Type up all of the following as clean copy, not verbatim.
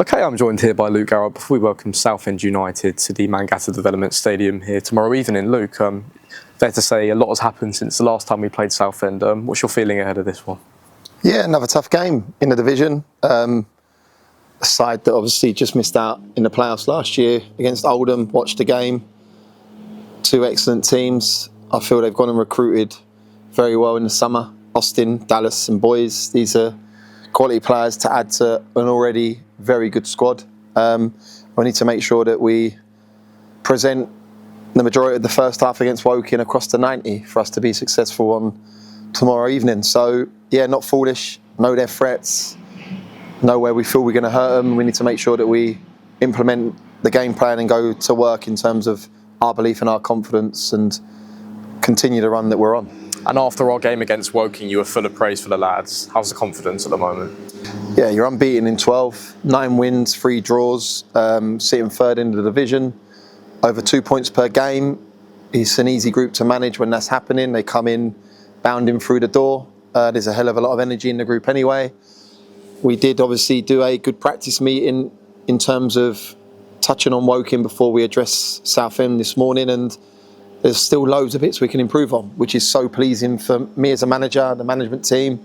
Okay, I'm joined here by Luke Garrard before we welcome Southend United to the Mangata Development Stadium here tomorrow evening. Luke, fair to say a lot has happened since the last time we played Southend. What's your feeling ahead of this one? Yeah, another tough game in the division. A side that obviously just missed out in the playoffs last year against Oldham. Watched the game. Two excellent teams. I feel they've gone and recruited very well in the summer. Austin, Dallas and Boys. These are quality players to add to an already very good squad. We need to make sure that we present the majority of the first half against Woking across the 90 for us to be successful on tomorrow evening. So, yeah, not foolish, know their threats, know where we feel we're going to hurt them. We need to make sure that we implement the game plan and go to work in terms of our belief and our confidence and continue the run that we're on. And after our game against Woking, you were full of praise for the lads. How's the confidence at the moment? Yeah, you're unbeaten in 12, 9 wins, 3 draws, sitting third in the division, over 2 points per game. It's an easy group to manage when that's happening. They come in bounding through the door. There's a hell of a lot of energy in the group anyway. We did obviously do a good practice meeting in terms of touching on Woking before we address Southend this morning, and there's still loads of bits we can improve on, which is so pleasing for me as a manager, the management team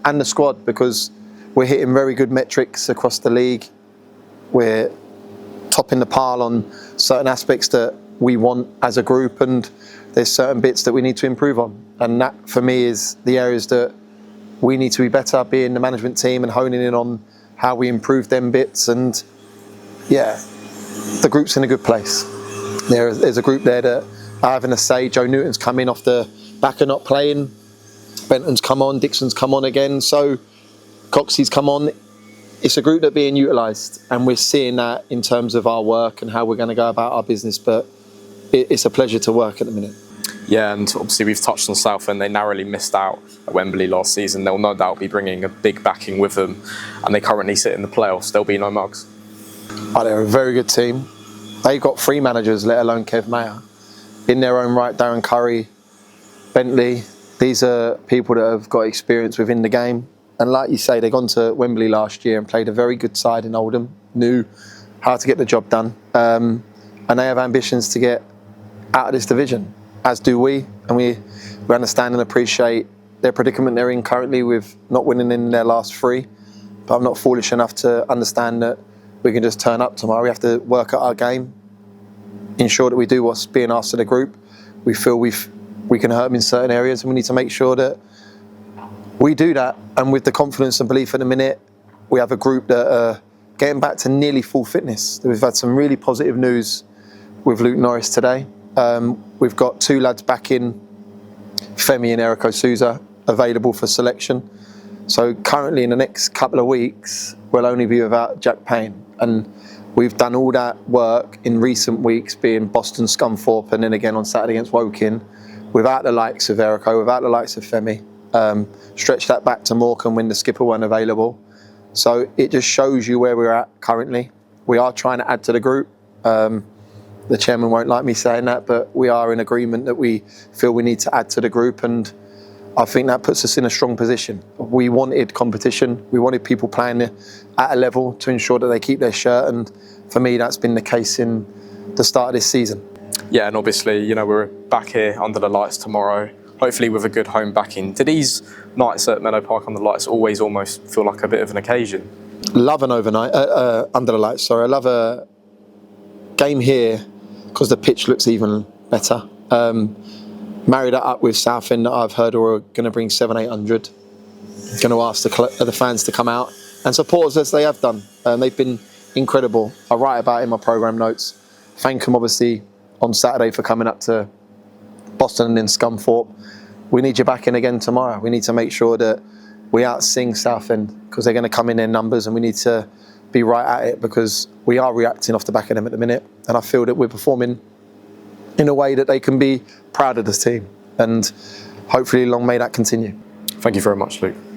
and the squad, because we're hitting very good metrics across the league. We're topping the pile on certain aspects that we want as a group, and there's certain bits that we need to improve on. And that, for me, is the areas that we need to be better, being the management team and honing in on how we improve them bits. And yeah, the group's in a good place. There's a group there that are having a say. Joe Newton's come in off the back of not playing. Benton's come on, Dixon's come on again. So Coxey's come on. It's a group that's being utilised, and we're seeing that in terms of our work and how we're going to go about our business. But it's a pleasure to work at the minute. Yeah, and obviously we've touched on Southend. They narrowly missed out at Wembley last season. They'll no doubt be bringing a big backing with them, and they currently sit in the playoffs. There'll be no mugs. Oh, they're a very good team. They've got 3 managers, let alone Kev Mayer. In their own right, Darren Curry, Bentley. These are people that have got experience within the game. And like you say, they've gone to Wembley last year and played a very good side in Oldham, knew how to get the job done. And they have ambitions to get out of this division, as do we. And we understand and appreciate their predicament they're in currently with not winning in their last 3. But I'm not foolish enough to understand that we can just turn up tomorrow. We have to work at our game, ensure that we do what's being asked of the group. We feel we can hurt them in certain areas, and we need to make sure that we do that. And with the confidence and belief at the minute, we have a group that are getting back to nearly full fitness. We've had some really positive news with Luke Norris today. We've got 2 lads back in, Femi and Erico Souza, available for selection. So currently in the next couple of weeks, we'll only be without Jack Payne. And we've done all that work in recent weeks, being Boston, Scunthorpe, and then again on Saturday against Woking, without the likes of Erico, without the likes of Femi. Stretch that back to Morecambe when the skipper weren't available. So it just shows you where we're at currently. We are trying to add to the group. The chairman won't like me saying that, but we are in agreement that we feel we need to add to the group, and I think that puts us in a strong position. We wanted competition. We wanted people playing at a level to ensure that they keep their shirt, and for me that's been the case in the start of this season. Yeah, and obviously, you know, we're back here under the lights tomorrow, hopefully with a good home backing. Do these nights at Meadow Park under the lights always almost feel like a bit of an occasion? Love an overnight, under the lights, sorry. I love a game here because the pitch looks even better. Marry that up with Southend that I've heard are going to bring 700-800. Going to ask the fans to come out and support us as they have done. They've been incredible. I write about it in my programme notes. Thank them obviously on Saturday for coming up to Boston and then Scunthorpe. We need you back in again tomorrow. We need to make sure that we out-sing Southend because they're going to come in their numbers, and we need to be right at it because we are reacting off the back of them at the minute. And I feel that we're performing in a way that they can be proud of this team, and hopefully long may that continue. Thank you very much, Luke.